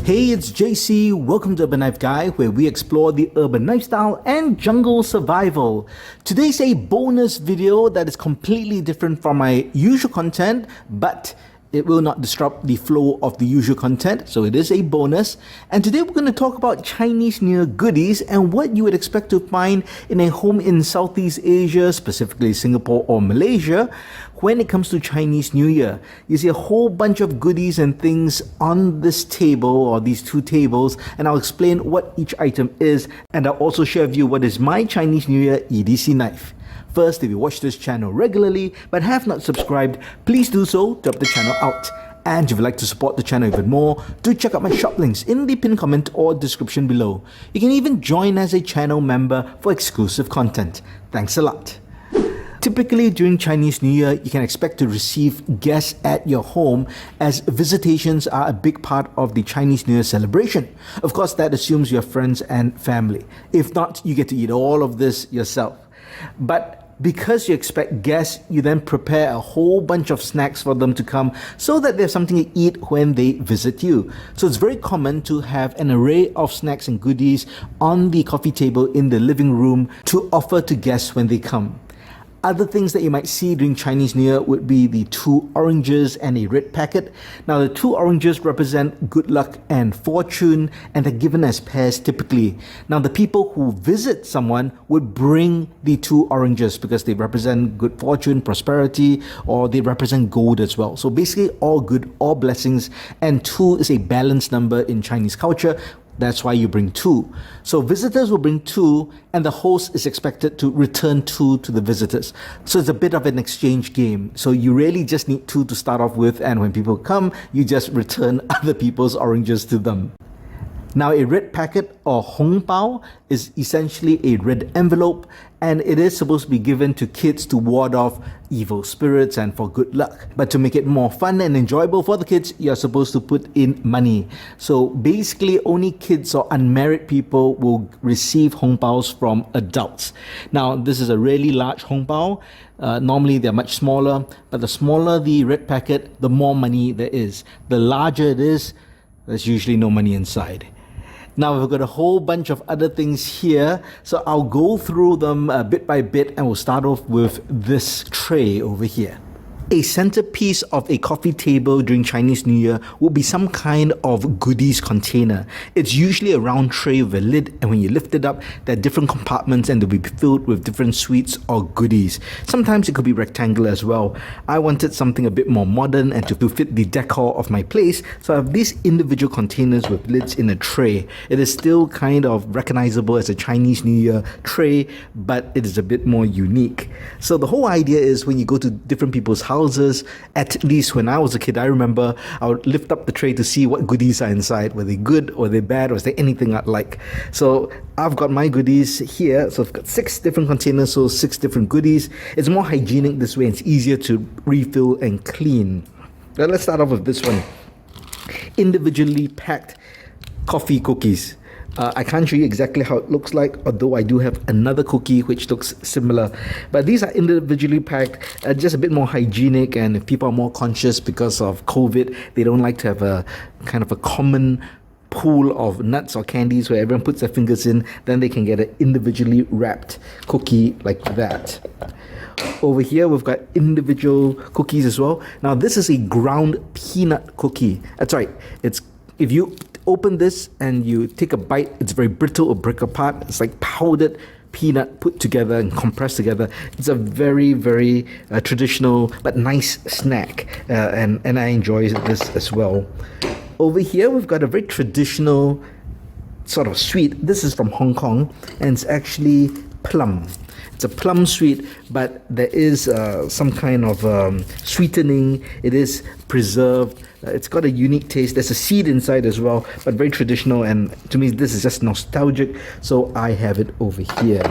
Hey, it's JC. Welcome to Urban Life Guy, where we explore the urban lifestyle and jungle survival. Today's a bonus video that is completely different from my usual content, but it will not disrupt the flow of the usual content, so it is a bonus. And today we're going to talk about Chinese New Year goodies and what you would expect to find in a home in Southeast Asia, specifically Singapore or Malaysia, when it comes to Chinese New Year. You see a whole bunch of goodies and things on this table or these two tables, and I'll explain what each item is, and I'll also share with you what is my Chinese New Year EDC knife. First, if you watch this channel regularly but have not subscribed, please do so to help the channel out. And if you'd like to support the channel even more, do check out my shop links in the pinned comment or description below. You can even join as a channel member for exclusive content. Thanks a lot. Typically during Chinese New Year, you can expect to receive guests at your home, as visitations are a big part of the Chinese New Year celebration. Of course, that assumes your friends and family. If not, you get to eat all of this yourself. But because you expect guests, you then prepare a whole bunch of snacks for them to come so that they have something to eat when they visit you. So it's very common to have an array of snacks and goodies on the coffee table in the living room to offer to guests when they come. Other things that you might see during Chinese New Year would be the 2 oranges and a red packet. Now the 2 oranges represent good luck and fortune, and they're given as pairs typically. Now the people who visit someone would bring the 2 oranges because they represent good fortune, prosperity, or they represent gold as well. So basically all good, all blessings, and 2 is a balanced number in Chinese culture. That's why you bring 2. So visitors will bring 2, and the host is expected to return 2 to the visitors. So it's a bit of an exchange game. So you really just need 2 to start off with, and when people come, you just return other people's oranges to them. Now a red packet or hong bao is essentially a red envelope, and it is supposed to be given to kids to ward off evil spirits and for good luck. But to make it more fun and enjoyable for the kids, you're supposed to put in money. So basically only kids or unmarried people will receive hong baos from adults. Now this is a really large hong bao. Normally they're much smaller, but the smaller the red packet, the more money there is. The larger it is, there's usually no money inside. Now we've got a whole bunch of other things here, so I'll go through them bit by bit, and we'll start off with this tray over here. A centerpiece of a coffee table during Chinese New Year will be some kind of goodies container. It's usually a round tray with a lid, and when you lift it up, there are different compartments and they'll be filled with different sweets or goodies. Sometimes it could be rectangular as well. I wanted something a bit more modern and to fit the decor of my place, so I have these individual containers with lids in a tray. It is still kind of recognizable as a Chinese New Year tray, but it is a bit more unique. So the whole idea is when you go to different people's houses, at least when I was a kid, I remember I would lift up the tray to see what goodies are inside. Were they good or they bad, or is there anything I'd like? So I've got my goodies here. So I've got 6 different containers, so 6 different goodies. It's more hygienic this way, and it's easier to refill and clean. Now let's start off with this one. Individually packed coffee cookies. I can't show you exactly how it looks like, although I do have another cookie which looks similar. But these are individually packed, just a bit more hygienic, and if people are more conscious because of COVID, they don't like to have a kind of a common pool of nuts or candies where everyone puts their fingers in, then they can get an individually wrapped cookie like that. Over here we've got individual cookies as well. Now this is a ground peanut cookie. That's right, it's if you open this and you take a bite, it's very brittle or break apart. It's like powdered peanut put together and compressed together. It's a very, very traditional but nice snack, and I enjoy this as well. Over here we've got a very traditional sort of sweet. This is from Hong Kong, and it's actually plum. It's a plum sweet, but there is some kind of sweetening. It is preserved. It's got a unique taste. There's a seed inside as well, but very traditional, and to me this is just nostalgic, so I have it over here.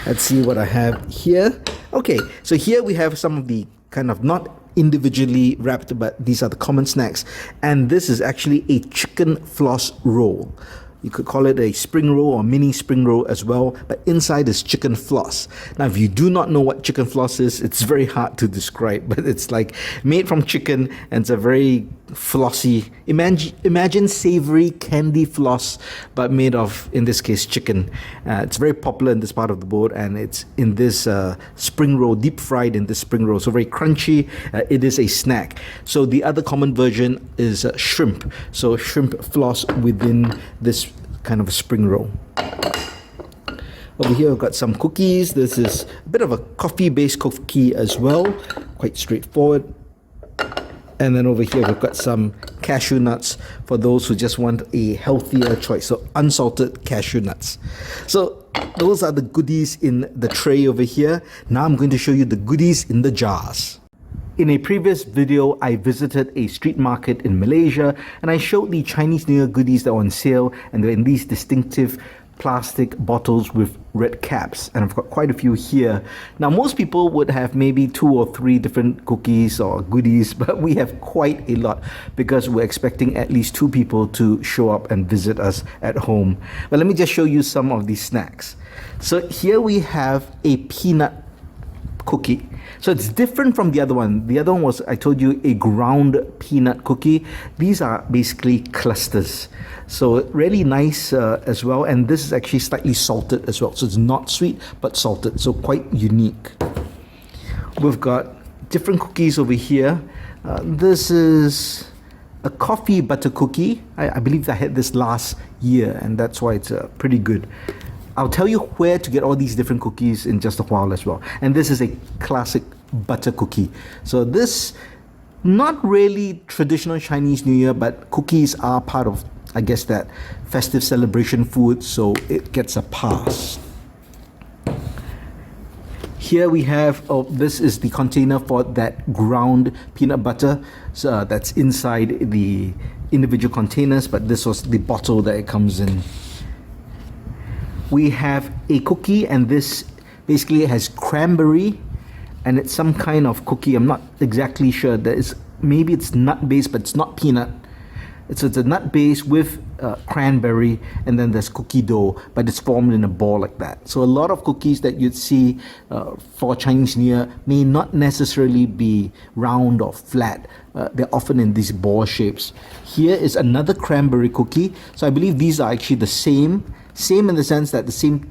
Let's see what I have here. Okay, so here we have some of the kind of not individually wrapped, but these are the common snacks, and this is actually a chicken floss roll. You could call it a spring roll or mini spring roll as well, but inside is chicken floss. Now, if you do not know what chicken floss is, it's very hard to describe, but it's like made from chicken, and it's a very flossy. Imagine savory candy floss, but made of, in this case, chicken. It's very popular in this part of the world, and it's in this spring roll, deep fried in this spring roll. So very crunchy. It is a snack. So the other common version is shrimp. So shrimp floss within this kind of a spring roll. Over here we've got some cookies. This is a bit of a coffee-based cookie as well. Quite straightforward. And then over here we've got some cashew nuts for those who just want a healthier choice. So unsalted cashew nuts. So those are the goodies in the tray over here. Now I'm going to show you the goodies in the jars. In a previous video, I visited a street market in Malaysia and I showed the Chinese New Year goodies that were on sale, and they're in these distinctive plastic bottles with red caps, and I've got quite a few here. Now most people would have maybe 2 or 3 different cookies or goodies, but we have quite a lot because we're expecting at least 2 people to show up and visit us at home. But let me just show you some of these snacks. So here we have a peanut cookie. So it's different from the other one. The other one was, I told you, a ground peanut cookie. These are basically clusters. So really nice as well. And this is actually slightly salted as well. So it's not sweet, but salted. So quite unique. We've got different cookies over here. This is a coffee butter cookie. I believe I had this last year, and that's why it's pretty good. I'll tell you where to get all these different cookies in just a while as well. And this is a classic butter cookie. So this, not really traditional Chinese New Year, but cookies are part of, I guess, that festive celebration food, so it gets a pass. Here we have, this is the container for that ground peanut butter. So that's inside the individual containers, but this was the bottle that it comes in. We have a cookie, and this basically has cranberry, and it's some kind of cookie. I'm not exactly sure. Maybe it's nut based, but it's not peanut. It's a nut base with cranberry, and then there's cookie dough, but it's formed in a ball like that. So a lot of cookies that you'd see for Chinese New Year may not necessarily be round or flat. They're often in these ball shapes. Here is another cranberry cookie. So I believe these are actually the same in the sense that the same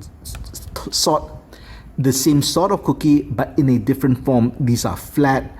sort of cookie, but in a different form. These are flat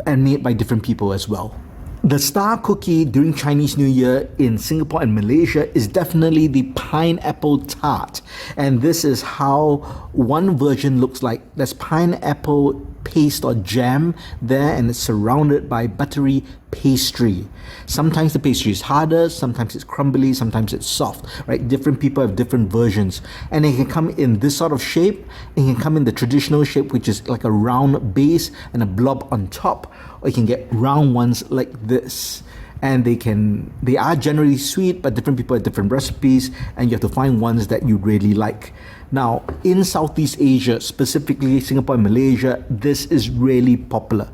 and made by different people as well. The star cookie during Chinese New Year in Singapore and Malaysia is definitely the pineapple tart. And this is how one version looks like. There's pineapple paste or jam there, and it's surrounded by buttery pastry. Sometimes the pastry is harder, sometimes it's crumbly, sometimes it's soft, right? Different people have different versions. And it can come in this sort of shape, it can come in the traditional shape, which is like a round base and a blob on top, or you can get round ones like this. And they are generally sweet, but different people have different recipes, and you have to find ones that you really like. Now, in Southeast Asia, specifically Singapore and Malaysia, this is really popular.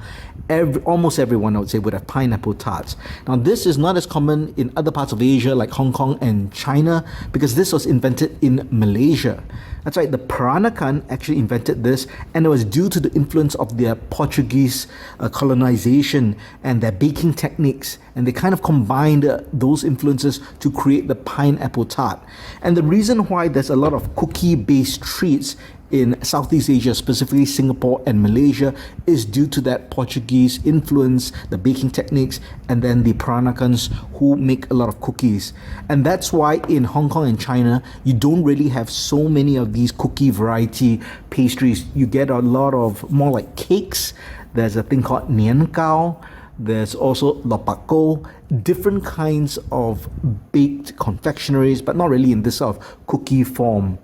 Almost everyone, I would say, would have pineapple tarts. Now, this is not as common in other parts of Asia like Hong Kong and China, because this was invented in Malaysia. That's right, the Peranakan actually invented this, and it was due to the influence of their Portuguese colonization and their baking techniques, and they kind of combined those influences to create the pineapple tart. And the reason why there's a lot of cookie-based treats in Southeast Asia, specifically Singapore and Malaysia, is due to that Portuguese influence, the baking techniques, and then the Peranakans who make a lot of cookies. And that's why in Hong Kong and China, you don't really have so many of these cookie variety pastries. You get a lot of more like cakes. There's a thing called nian gao. There's also lopako, different kinds of baked confectionaries, but not really in this sort of cookie form.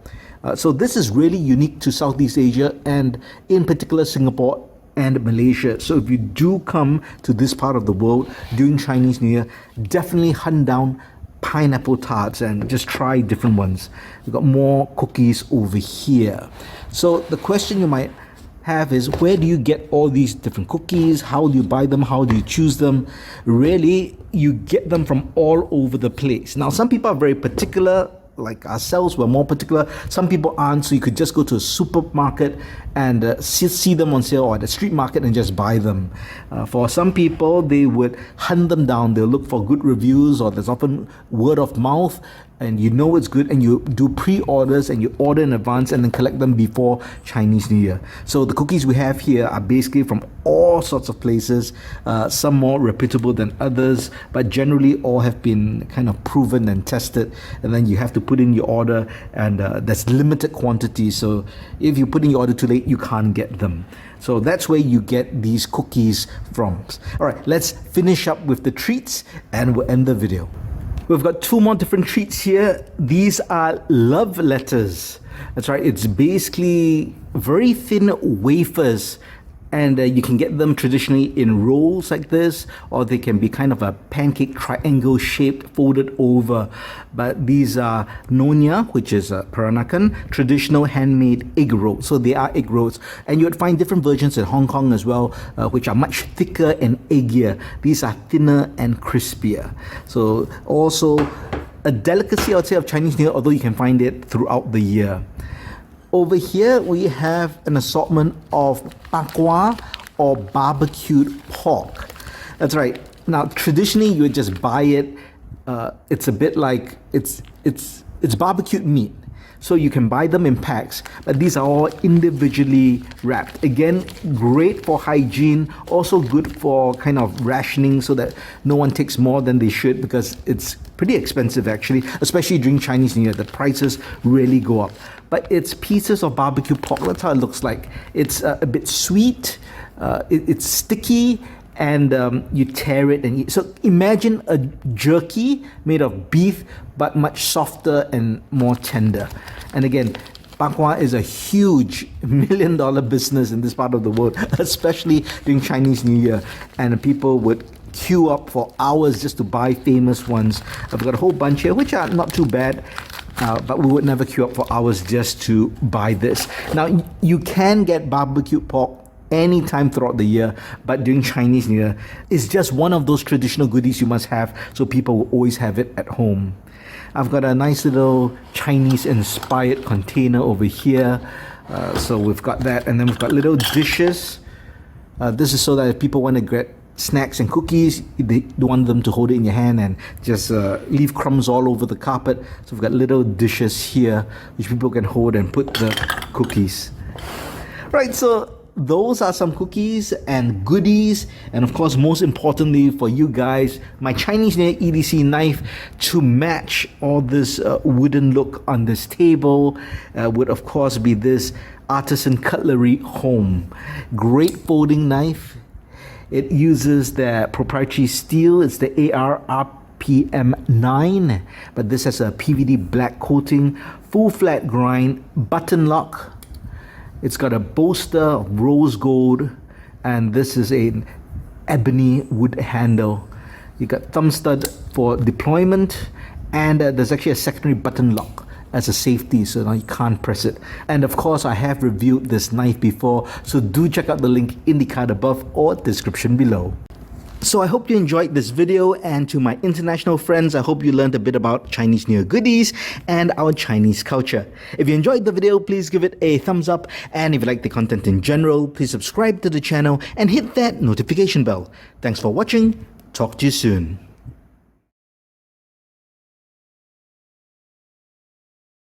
So this is really unique to Southeast Asia, and in particular Singapore and Malaysia. So if you do come to this part of the world during Chinese New Year, definitely hunt down pineapple tarts and just try different ones. We've got more cookies over here. So the question you might have is, where do you get all these different cookies? How do you buy them? How do you choose them? Really, you get them from all over the place. Now, some people are very particular like ourselves, we're more particular. Some people aren't, so you could just go to a supermarket and see them on sale, or at a street market and just buy them. For some people, they would hunt them down. They'll look for good reviews, or there's often word of mouth, and you know it's good, and you do pre-orders and you order in advance and then collect them before Chinese New Year. So the cookies we have here are basically from all sorts of places, some more reputable than others, but generally all have been kind of proven and tested. And then you have to put in your order, and there's limited quantity, so if you put in your order too late, you can't get them. So that's where you get these cookies from. All right, let's finish up with the treats and we'll end the video. We've got two more different treats here. These are love letters. That's right, it's basically very thin wafers, and you can get them traditionally in rolls like this, or they can be kind of a pancake triangle shaped, folded over. But these are Nonya, which is Peranakan, traditional handmade egg rolls. So they are egg rolls, and you would find different versions in Hong Kong as well, which are much thicker and eggier. These are thinner and crispier. So also a delicacy, I would say, of Chinese New Year, although you can find it throughout the year. Over here, we have an assortment of bakwa, or barbecued pork. That's right. Now, traditionally, you would just buy it. It's a bit like it's barbecued meat. So you can buy them in packs, but these are all individually wrapped. Again, great for hygiene, also good for kind of rationing so that no one takes more than they should, because it's pretty expensive actually, especially during Chinese New Year. The prices really go up. But it's pieces of barbecue pork. That's how it looks like. It's a bit sweet, it's sticky, and you tear it and eat. So imagine a jerky made of beef, but much softer and more tender. And again, bakwa is a huge million-dollar business in this part of the world, especially during Chinese New Year. And people would queue up for hours just to buy famous ones. I've got a whole bunch here, which are not too bad. But we would never queue up for hours just to buy this. Now, you can get barbecued pork anytime throughout the year, but during Chinese New Year, it's just one of those traditional goodies you must have, so people will always have it at home. I've got a nice little Chinese-inspired container over here. So we've got that, and then we've got little dishes. This is so that if people want to get snacks and cookies, they don't want them to hold it in your hand and just leave crumbs all over the carpet. So we've got little dishes here which people can hold and put the cookies. Right, so those are some cookies and goodies, and of course, most importantly for you guys, my Chinese New Year EDC knife to match all this wooden look on this table would of course be this Artisan Cutlery Home. Great folding knife. It uses the proprietary steel. It's the AR-RPM 9, but this has a PVD black coating, full flat grind, button lock. It's got a bolster of rose gold, and this is an ebony wood handle. You got thumb stud for deployment, and there's actually a secondary button lock as a safety, so now you can't press it. And of course, I have reviewed this knife before, so do check out the link in the card above or description below. So I hope you enjoyed this video, and to my international friends, I hope you learned a bit about Chinese New Year goodies and our Chinese culture. If you enjoyed the video, please give it a thumbs up, and if you like the content in general, please subscribe to the channel and hit that notification bell. Thanks for watching. Talk to you soon.